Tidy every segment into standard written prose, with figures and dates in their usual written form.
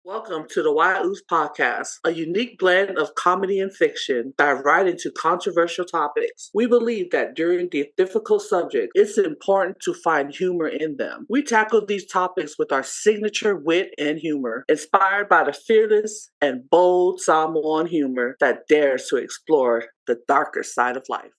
Welcome to the Uce Podcast, a unique blend of comedy and fiction, dive right into controversial topics. We believe that during the difficult subject, it's important to find humor in them. We tackle these topics with our signature wit and humor, inspired by the fearless and bold Samoan humor that dares to explore the darker side of life.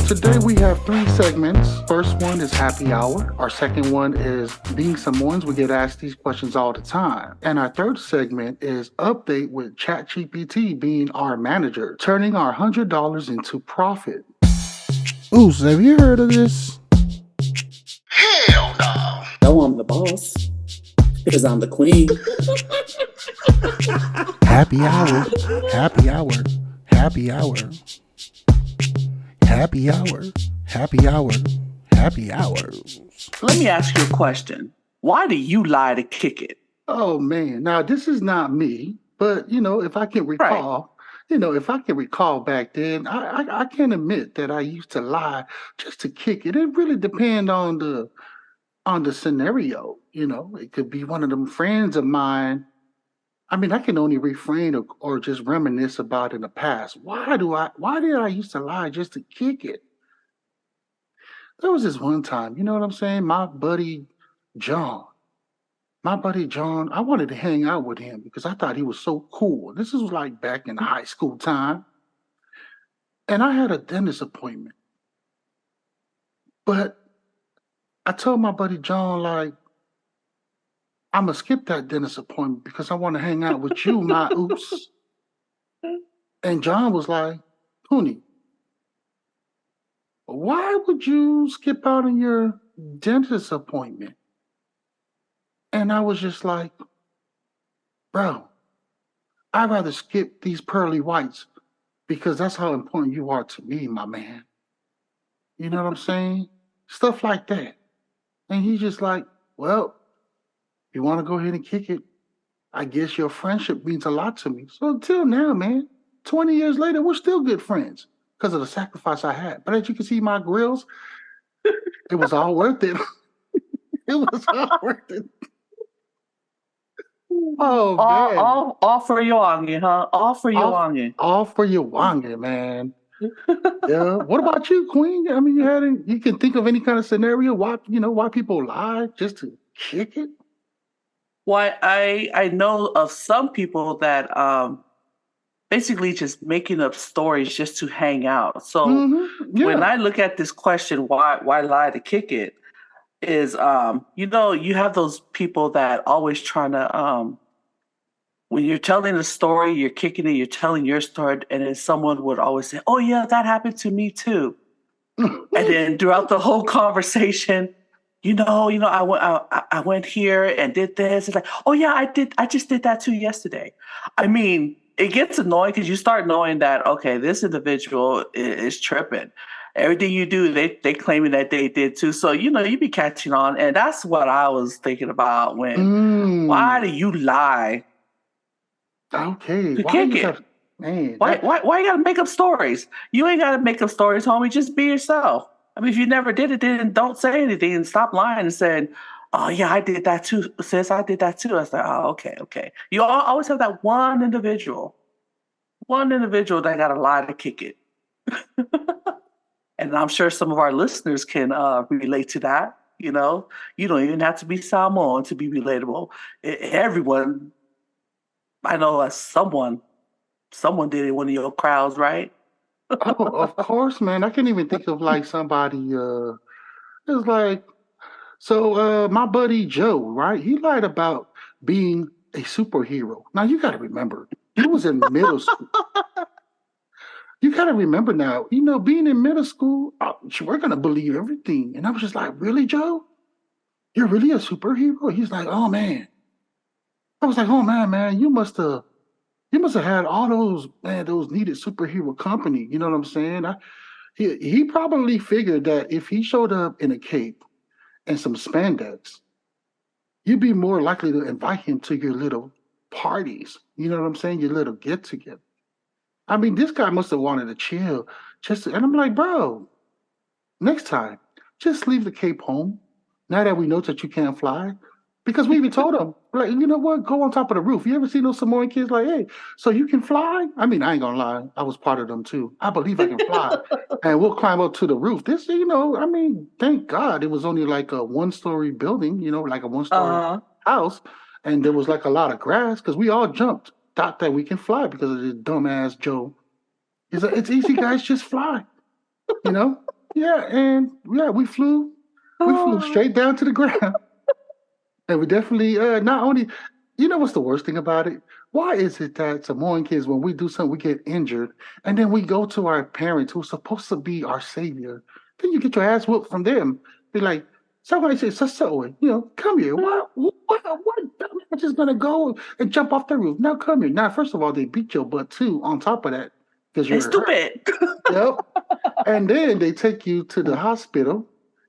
Today we have three segments. First one is happy hour. Our second one is being Samoans. We get asked these questions all the time. And our third segment is update with ChatGPT being our manager, turning our $100 into profit. Uce, have you heard of this? Hell no. No, I'm the boss. Because I'm the queen. Happy hour. Happy hour. Happy hour. Happy hour, happy hour, happy hour. Let me ask you a question. Why do you lie to kick it? Oh man, now this is not me, but if I can recall, back then, I can admit that I used to lie just to kick it. It really depends on the scenario. It could be one of them friends of mine. I mean, I can only refrain or just reminisce about in the past. Why did I used to lie just to kick it? There was this one time, you know what I'm saying? My buddy John, I wanted to hang out with him because I thought he was so cool. This was like back in high school time. And I had a dentist appointment. But I told my buddy John, like, I'm going to skip that dentist appointment because I want to hang out with you, my oops. And John was like, Puni, why would you skip out on your dentist appointment? And I was just like, bro, I'd rather skip these pearly whites because that's how important you are to me, my man. You know what I'm saying? Stuff like that. And he's just like, well, you want to go ahead and kick it? I guess your friendship means a lot to me. So until now, man, 20 years later, we're still good friends because of the sacrifice I had. But as you can see, my grills, it was all worth it. It was all worth it. Oh, man. All for Yoangi, huh? All for Yoangi. All for Yoangi, man. Yeah. What about you, Queen? I mean, you can think of any kind of scenario why people lie just to kick it? Why I know of some people that basically just making up stories just to hang out. So when I look at this question, why lie to kick it, is you have those people that always trying to when you're telling a story, you're kicking it, you're telling your story, and then someone would always say, "Oh yeah, that happened to me too," and then throughout the whole conversation, I went here and did this. It's like, oh yeah, I just did that too yesterday. I mean, it gets annoying because you start knowing that, okay, this individual is tripping. Everything you do, they claiming that they did too. So, you be catching on. And that's what I was thinking about why do you lie? Okay. To kick it? Why you gotta make up stories? You ain't gotta make up stories, homie. Just be yourself. I mean, if you never did it, then don't say anything and stop lying and saying, oh, yeah, I did that too, sis. I did that too. I was like, oh, okay. You always have that one individual that got to lie to kick it. And I'm sure some of our listeners can relate to that. You don't even have to be Samoan to be relatable. Everyone, I know someone did it in one of your crowds, right? Oh, of course, man. I can't even think of like somebody. It was like, so my buddy Joe, right? He lied about being a superhero. Now you got to remember, he was in middle school. You got to remember now, being in middle school, we're gonna believe everything. And I was just like, really, Joe? You're really a superhero? He's like, oh man. I was like, oh man, you must have had all those needed superhero company. You know what I'm saying? He probably figured that if he showed up in a cape and some spandex, you'd be more likely to invite him to your little parties. You know what I'm saying? Your little get together. I mean, this guy must have wanted to chill. And I'm like, bro, next time, just leave the cape home. Now that we know that you can't fly, because we even told him, like, you know what? Go on top of the roof. You ever see those Samoan kids like, hey, so you can fly? I mean, I ain't gonna lie, I was part of them too. I believe I can fly, and we'll climb up to the roof. This, I mean, thank God it was only like a 1-story building, like a 1-story house, and there was like a lot of grass because we all jumped, thought that we can fly because of this dumbass Joe. He's like, it's easy, guys, just fly, Yeah, and yeah, we flew straight down to the ground. And we definitely, not only, what's the worst thing about it? Why is it that Samoan kids, when we do something, we get injured, and then we go to our parents who's supposed to be our savior, then you get your ass whooped from them. Be like, somebody says, come here. What? I'm just going to go and jump off the roof. Now come here. Now, first of all, they beat your butt too, on top of that. Because you're stupid. Yep. And then they take you to the hospital.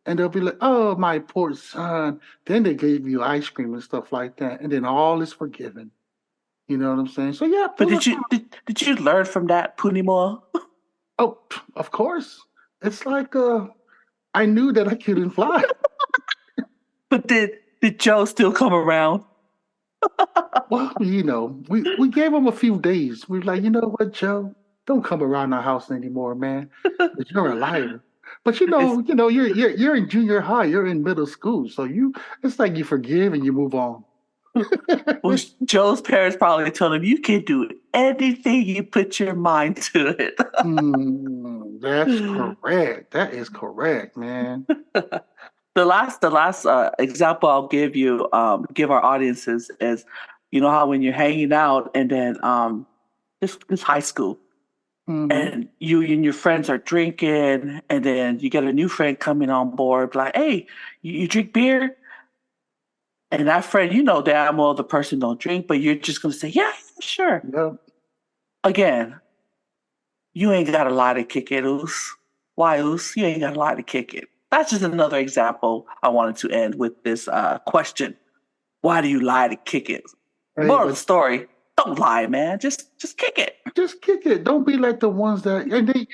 And they'll be like, oh, my poor son. Then they gave you ice cream and stuff like that. And then all is forgiven. You know what I'm saying? So, yeah. But did you learn from that, Puni Moa? Oh, of course. It's like I knew that I couldn't fly. But did Joe still come around? Well, we gave him a few days. We were like, you know what, Joe? Don't come around our house anymore, man. Because you're a liar. But you're in junior high, you're in middle school, so it's like you forgive and you move on. Well, Joe's parents probably told him you can do anything you put your mind to it. That's correct. That is correct, man. The last example I'll give our audiences is, how when you're hanging out and then this high school. Mm-hmm. And you and your friends are drinking, and then you get a new friend coming on board, like, hey, you drink beer? And that friend, damn well the person don't drink, but you're just going to say, yeah, sure. Yep. Again, you ain't got to lie to kick it, Uce. Why, Uce? You ain't got to lie to kick it. That's just another example I wanted to end with this question. Why do you lie to kick it? More of the story. Don't lie, man. Just kick it. Just kick it. Don't be like the ones that, and then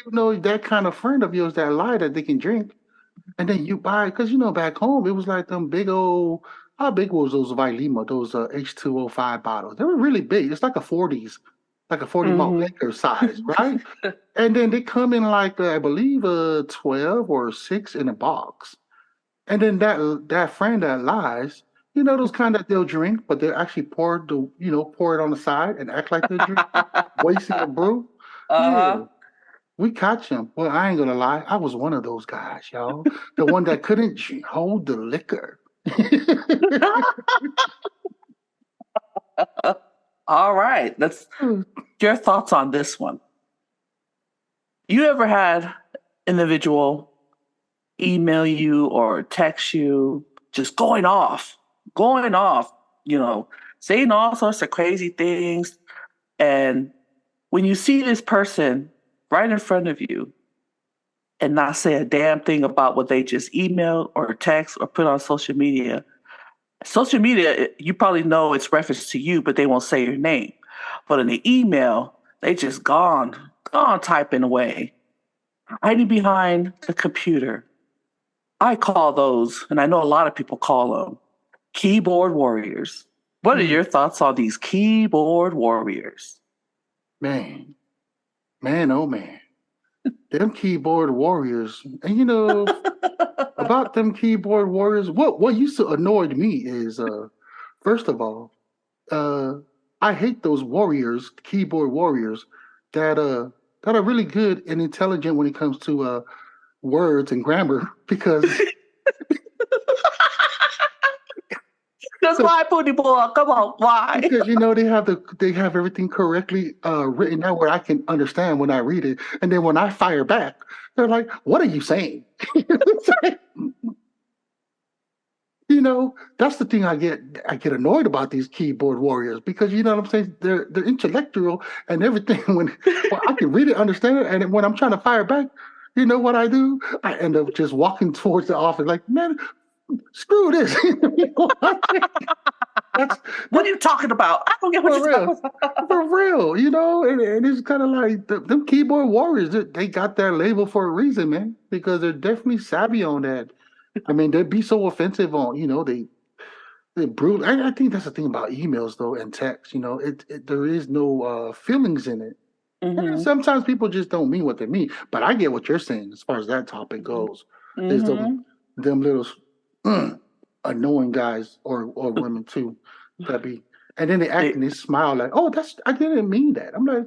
that kind of friend of yours that lie that they can drink, and then you buy, because back home it was like them big old, how big was those Vailima, those H2O5 bottles? They were really big. It's like a 40s, like a 40 malt liquor size, right? And then they come in like I believe 12 or 6 in a box, and then that friend that lies. Those kind that they'll drink, but they'll actually pour it on the side and act like they're drinking, wasting the brew. Yeah. We catch them. Well, I ain't gonna lie, I was one of those guys, y'all. The one that couldn't hold the liquor. All right. Let's your thoughts on this one. You ever had individual email you or text you just going off, saying all sorts of crazy things. And when you see this person right in front of you and not say a damn thing about what they just emailed or text or put on social media, you probably know it's reference to you, but they won't say your name. But in the email, they just gone typing away, hiding behind the computer. I call those, and I know a lot of people call them, keyboard warriors. What are your thoughts on these keyboard warriors? Man, oh man. Them keyboard warriors. And about them keyboard warriors, what used to annoy me is, first of all, I hate those keyboard warriors that are really good and intelligent when it comes to words and grammar, because that's why, Puni Moa. Come on, why? Because they have everything correctly written out where I can understand when I read it, and then when I fire back, they're like, "What are you saying?" That's the thing I get annoyed about these keyboard warriors, because you know what I'm saying, they're intellectual and everything. When I can read it, understand it, and when I'm trying to fire back, you know what I do? I end up just walking towards the office like, man, Screw this. What are you talking about? I don't get what you're talking about. For real, and it's kind of like them keyboard warriors. They got their label for a reason, man, because they're definitely savvy on that. I mean, they'd be so offensive on, they brutal. I think that's the thing about emails, though, and text. There is no feelings in it. And sometimes people just don't mean what they mean. But I get what you're saying as far as that topic goes. There's them little annoying guys or women too that be, and then they act and they smile like, "Oh, I didn't mean that." I'm like,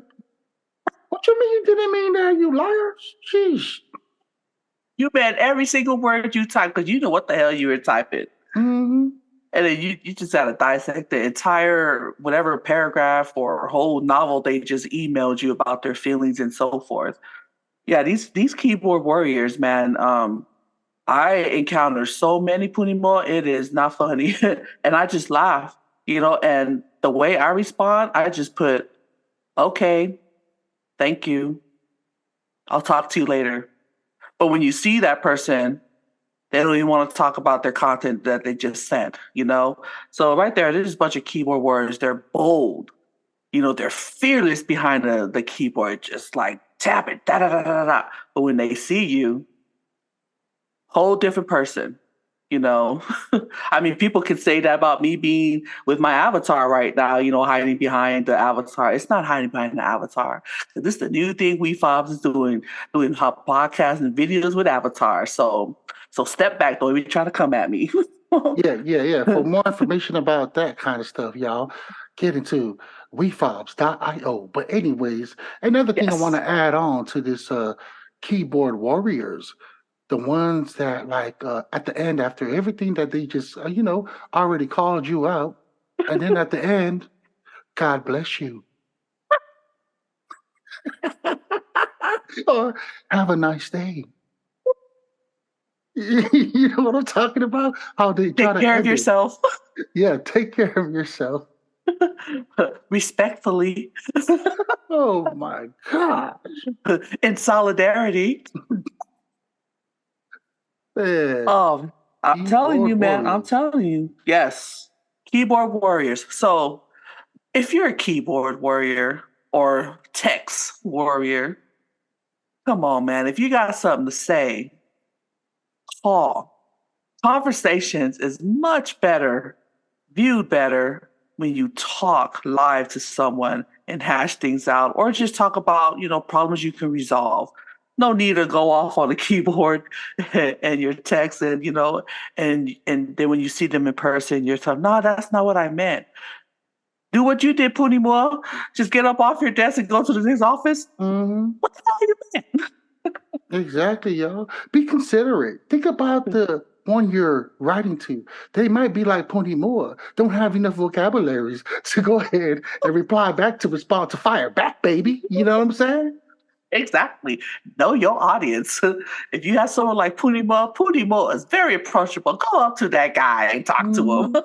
"What you mean you didn't mean that, you liars?" Sheesh. You meant every single word you type because you know what the hell you were typing. And then you just got to dissect the entire whatever paragraph or whole novel they just emailed you about their feelings and so forth. Yeah, these keyboard warriors, man. I encounter so many Puni Moa, it is not funny. And I just laugh, and the way I respond, I just put, okay, thank you. I'll talk to you later. But when you see that person, they don't even want to talk about their content that they just sent, So right there, there's a bunch of keyboard warriors. They're bold. They're fearless behind the keyboard, just like tap it, da da da da da. But when they see you, whole different person, I mean, people could say that about me being with my avatar right now, hiding behind the avatar. It's not hiding behind the avatar. This is the new thing WEFOBZ is doing podcasts and videos with avatars. So step back, don't even try to come at me. Yeah. For more information about that kind of stuff, y'all, get into WEFOBZ.io. But anyways, another thing I want to add on to this keyboard warriors, the ones that at the end, after everything that they just, already called you out, and then at the end, God bless you. Or have a nice day. You know what I'm talking about? How they try to take care of yourself. Yeah, take care of yourself. Respectfully. Oh my gosh. In solidarity. Man. I'm telling you, man. I'm telling you. Yes. Keyboard warriors. So if you're a keyboard warrior or text warrior, come on, man. If you got something to say, call. Conversations is much better, viewed better when you talk live to someone and hash things out, or just talk about, problems you can resolve. No need to go off on the keyboard and your text and, and then when you see them in person, you're telling, no, that's not what I meant. Do what you did, Puni Moa. Just get up off your desk and go to the next office. What the hell you meant? Exactly, y'all. Be considerate. Think about the one you're writing to. They might be like Puni Moa, don't have enough vocabularies to go ahead and reply back to respond to fire back, baby. You know what I'm saying? Exactly. Know your audience. If you have someone like Puni Moa is very approachable. Go up to that guy and talk to him.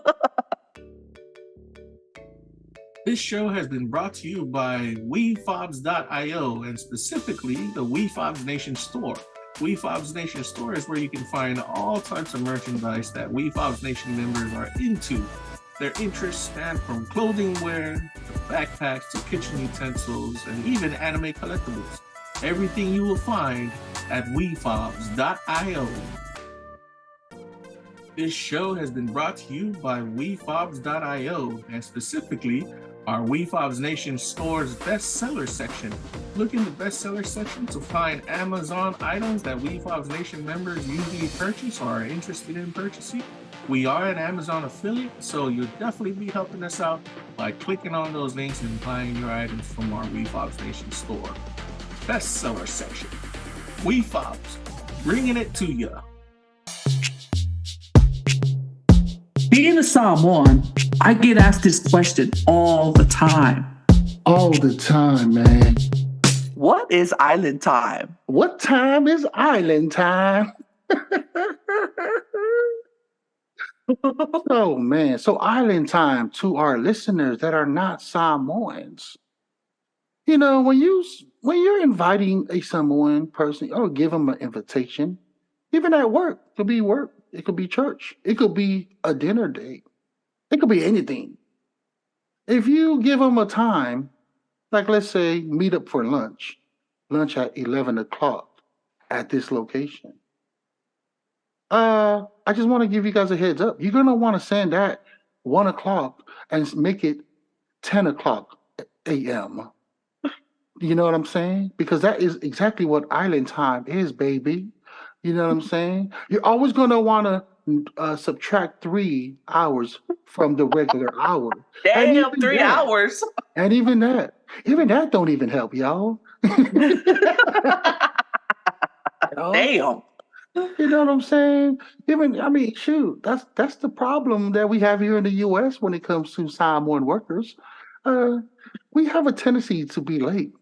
This show has been brought to you by WEFOBZ.io and specifically the WEFOBZ Nation store. WEFOBZ Nation store is where you can find all types of merchandise that WEFOBZ Nation members are into. Their interests span from clothing wear to backpacks to kitchen utensils and even anime collectibles. Everything you will find at WEFOBZ.io. This show has been brought to you by WEFOBZ.io and specifically our WEFOBZ Nation store's bestseller section. Look in the bestseller section to find Amazon items that WEFOBZ Nation members usually purchase or are interested in purchasing. We are an Amazon affiliate, so you'll definitely be helping us out by clicking on those links and buying your items from our WEFOBZ Nation store. Bestseller section. WEFOBZ, bringing it to you. Being a Samoan, I get asked this question all the time. All the time, man. What is island time? What time is island time? Oh, man. So island time to our listeners that are not Samoans. When you're inviting a Samoan person or give them an invitation, even at work, could be work, It could be church. It could be a dinner date. It could be anything. If you give them a time, like let's say meet up for lunch at 11 o'clock at this location. I just want to give you guys a heads up. You're going to want to send that 1 o'clock and make it 10 o'clock a.m. You know what I'm saying? Because that is exactly what island time is, baby. You know what I'm saying? You're always going to want to subtract 3 hours from the regular hour. Damn, 3 hours. And even that don't even help, y'all. Damn. You know what I'm saying? Shoot, that's the problem that we have here in the U.S. when it comes to Samoan workers. We have a tendency to be late,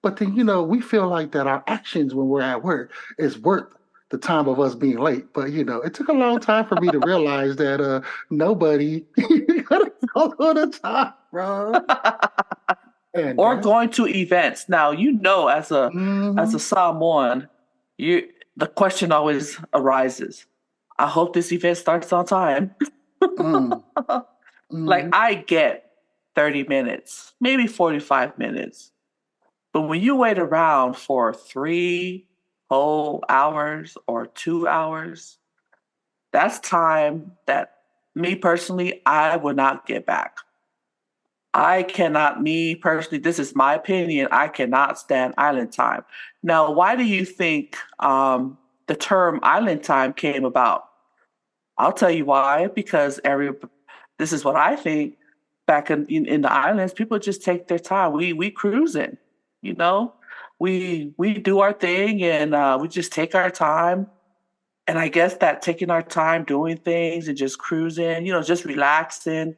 but then we feel like that our actions when we're at work is worth the time of us being late. But it took a long time for me to realize that nobody gotta follow the time, bro. Or going to events. Now as a Samoan, the question always arises. I hope this event starts on time. Like I get 30 minutes, maybe 45 minutes. But when you wait around for 3 whole hours or 2 hours, that's time that me personally, I would not get back. This is my opinion, I cannot stand island time. Now, why do you think the term island time came about? I'll tell you why. Because this is what I think. Back in the islands, people just take their time. We cruising, we do our thing and we just take our time. And I guess that taking our time doing things and just cruising, just relaxing,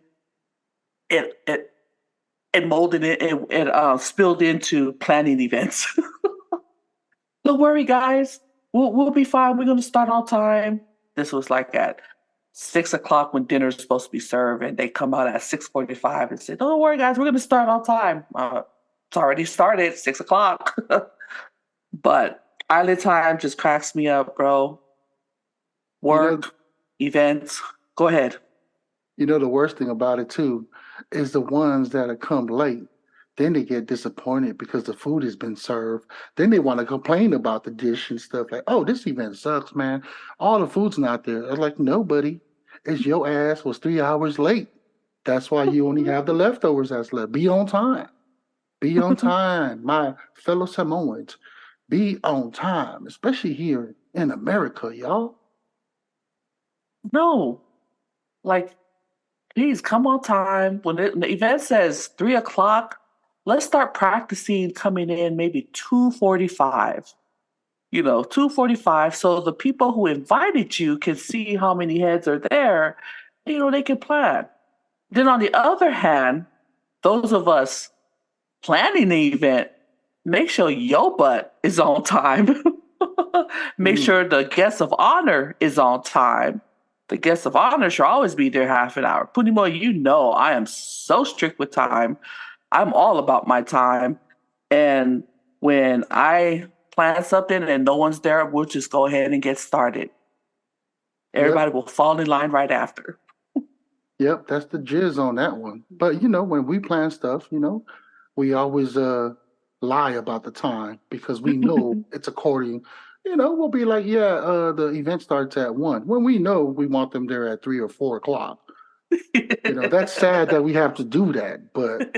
it molded it. It spilled into planning events. Don't worry, guys. We'll be fine. We're going to start on time. This was like at 6 o'clock when dinner is supposed to be served, and they come out at 6:45 and say, "Don't worry, guys. We're going to start on time." It's already started 6 o'clock. But island time just cracks me up, bro. Work, events. Go ahead. The worst thing about it too is the ones that have come late. Then they get disappointed because the food has been served. Then they want to complain about the dish and stuff like, "Oh, this event sucks, man. All the food's not there." I was like, "No, buddy. It's your ass was 3 hours late. That's why you only have the leftovers that's left. Be on time. Be on time, my fellow Samoans. Be on time, especially here in America, y'all." No. Like, please come on time. When the event says 3 o'clock, let's start practicing coming in maybe 2:45. 2:45, so the people who invited you can see how many heads are there. They can plan. Then on the other hand, those of us planning the event, make sure your butt is on time. Make sure the guest of honor is on time. The guest of honor should always be there half an hour. Puni Moa, I am so strict with time. I'm all about my time. And when I plan something and no one's there, we'll just go ahead and get started. Everybody will fall in line right after. Yep, that's the jizz on that one. But when we plan stuff, we always lie about the time because we know it's according. We'll be like, the event starts at 1 when we know we want them there at 3 or 4 o'clock. That's sad that we have to do that, but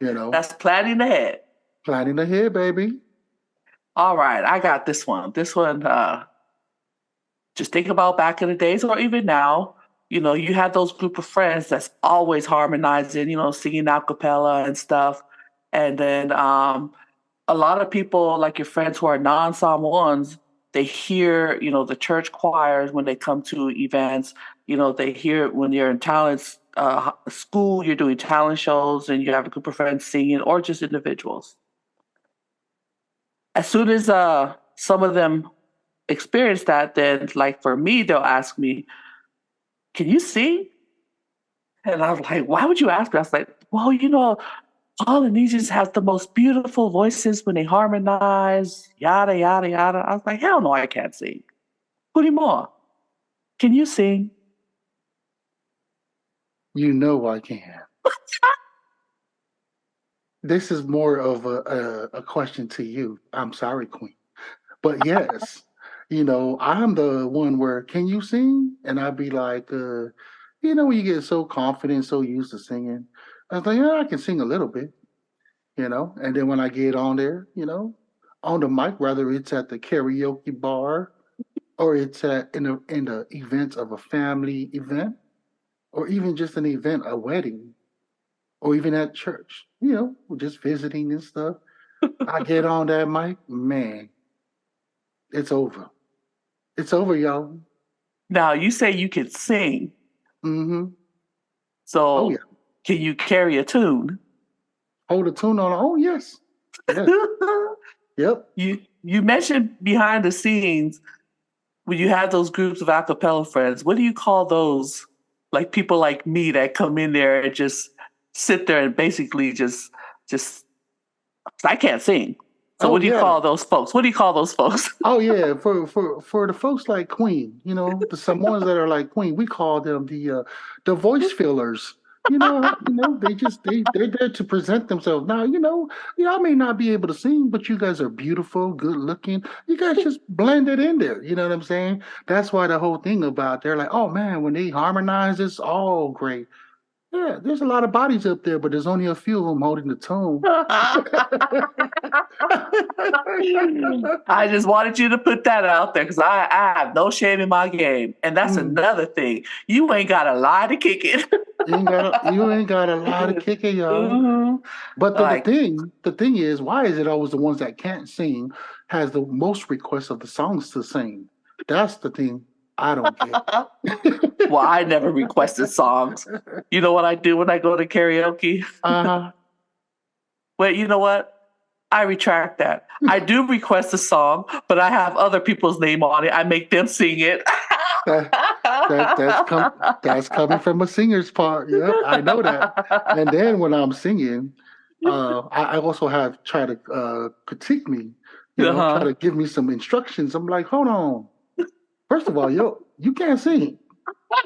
that's planning ahead. Planning ahead, baby. All right, I got this one. This one, just think about back in the days or even now. You had those group of friends that's always harmonizing, singing a cappella and stuff. And then a lot of people, like your friends who are non-Samoans, they hear, the church choirs when they come to events. They hear when you're in talent school, you're doing talent shows and you have a group of friends singing or just individuals. As soon as some of them experience that, then like for me, they'll ask me, "Can you sing?" And I was like, "Why would you ask me?" I was like, "Well, Polynesians have the most beautiful voices when they harmonize, yada, yada, yada." I was like, "Hell no, I can't sing." Puni Moa, Can you sing? You know I can. This is more of a question to you. I'm sorry, Queen. But yes, I'm the one where, can you sing? And I'd be like, when you get so confident, so used to singing, I was like, yeah, I can sing a little bit, And then when I get on there, on the mic, whether it's at the karaoke bar or it's in the events of a family event or even just an event, a wedding, or even at church, we're just visiting and stuff. I get on that mic, man, it's over. It's over, y'all. Now, you say you can sing. Mm-hmm. So, Oh, yeah. Can you carry a tune? Hold a tune on. Oh, yes. Yes. Yep. You mentioned behind the scenes when you have those groups of a cappella friends. What do you call those? Like people like me that come in there and just sit there and basically just I can't sing. So what do you call those folks? What do you call those folks? Oh yeah, for the folks like Queen, the some ones that are like Queen, we call them the voice fillers. They're there to present themselves. Now, y'all may not be able to sing, but you guys are beautiful, good looking. You guys just blend it in there. You know what I'm saying? That's why the whole thing about they're like, oh man, when they harmonize, it's all great. Yeah, there's a lot of bodies up there, but there's only a few of them holding the tone. I just wanted you to put that out there because I have no shame in my game. And that's another thing. You ain't got a lie to kick it. you ain't got a lie to kick it, y'all. Mm-hmm. But the thing is, why is it always the ones that can't sing has the most requests of the songs to sing? That's the thing I don't get. Well, I never requested songs. You know what I do when I go to karaoke? Uh-huh. Wait, you know what? I retract that. I do request a song, but I have other people's name on it. I make them sing it. That's coming from a singer's part. Yep, I know that. And then when I'm singing, I also have try to critique me, try to give me some instructions. I'm like, hold on. First of all, you can't sing.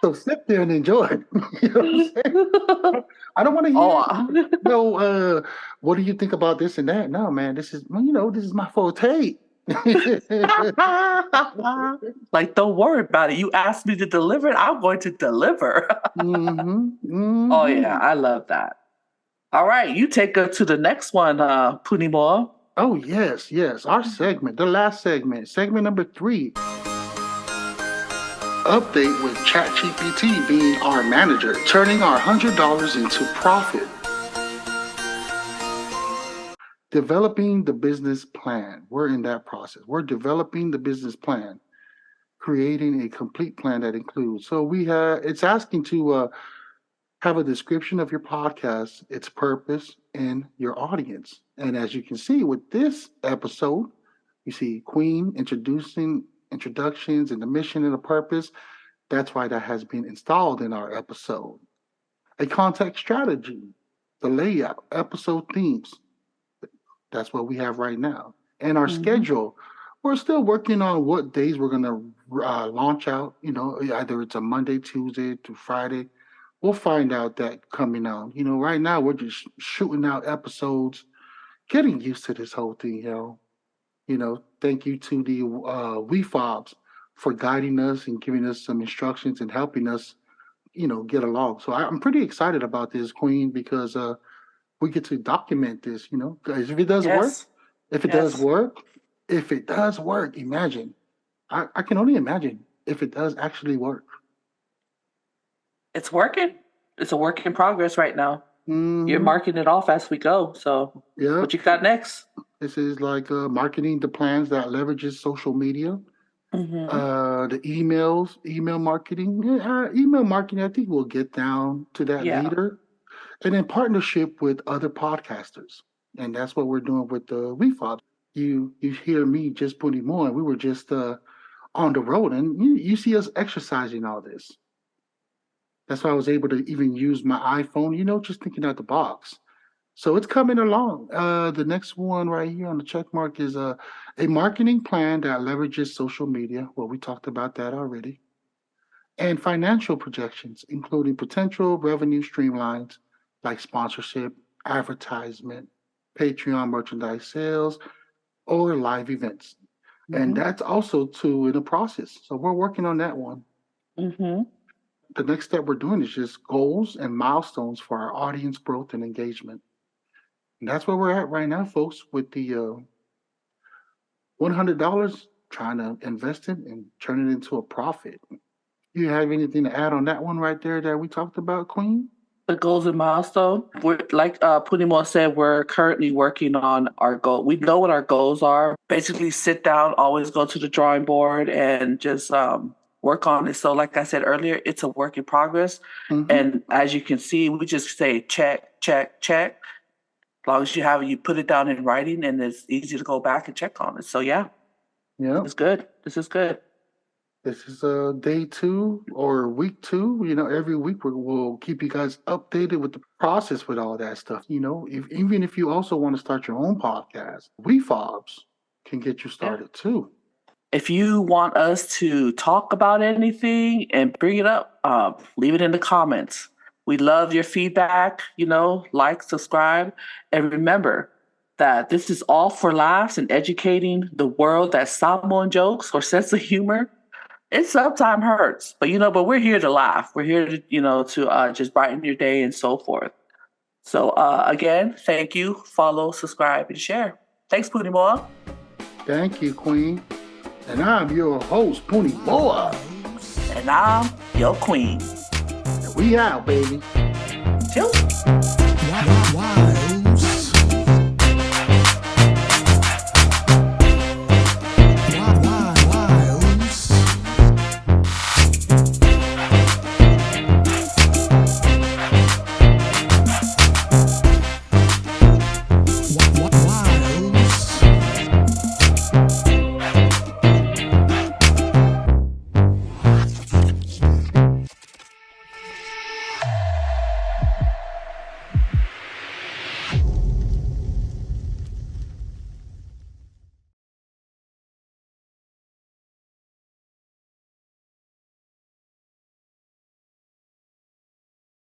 So sit there and enjoy it. You know what I'm saying? I don't want to hear what do you think about this and that? No, man, this is my forte. Like, don't worry about it. You asked me to deliver it, I'm going to deliver. Mm-hmm. Oh yeah, I love that. All right, you take us to the next one, Puni Moa. Oh yes. Our segment, the last segment number 3. Update with ChatGPT being our manager, turning our $100 into profit. Developing the business plan. We're in that process. We're developing the business plan, creating a complete plan that includes. So it's asking to have a description of your podcast, its purpose, and your audience. And as you can see with this episode, you see Queen introductions and the mission and the purpose. That's why that has been installed in our episode. A content strategy, the layout, episode themes. That's what we have right now. And our schedule, we're still working on what days we're going to launch out. Either it's a Monday, Tuesday to Friday. We'll find out that coming out. Right now we're just shooting out episodes, getting used to this whole thing, Thank you to the WEFOBZ for guiding us and giving us some instructions and helping us, get along. So I'm pretty excited about this, Queen, because we get to document this, because if it does work, imagine. I can only imagine if it does actually work. It's working. It's a work in progress right now. Mm-hmm. You're marking it off as we go. So what you got next? This is like marketing the plans that leverages social media. The email marketing. Email marketing, I think we'll get down to that later. And in partnership with other podcasters. And that's what we're doing with the WeFob. You hear me just putting more. We were just on the road, and you see us exercising all this. That's why I was able to even use my iPhone, just thinking out the box. So it's coming along. The next one right here on the check mark is a marketing plan that leverages social media. Well, we talked about that already. and financial projections, including potential revenue streamlines like sponsorship, advertisement, Patreon merchandise sales, or live events. And that's also in the process. So we're working on that one. The next step we're doing is just goals and milestones for our audience growth and engagement. And that's where we're at right now, folks, with the $100, trying to invest it and turn it into a profit. You have anything to add on that one right there that we talked about, Queen? The goals and milestone. We're like Puni Moa said, we're currently working on our goal. We know what our goals are. Basically, sit down, always go to the drawing board and just work on it. So like I said earlier, it's a work in progress. And as you can see, we just say check, check, check. As long as you have it, you put it down in writing and it's easy to go back and check on it. So yeah, it's good. This is good. This is day 2 or week 2. You know, every week we'll keep you guys updated with the process with all that stuff. You know, even if you also want to start your own podcast, WEFOBZ can get you started too. If you want us to talk about anything and bring it up, leave it in the comments. We love your feedback, you know, like, subscribe, and remember that this is all for laughs and educating the world that Samoan jokes or sense of humor, it sometimes hurts, but we're here to laugh. We're here to, to just brighten your day and so forth. So again, thank you. Follow, subscribe, and share. Thanks, Puni Moa. Thank you, Queen. And I'm your host, Puni Moa. And I'm your queen. And we out, baby. Chill.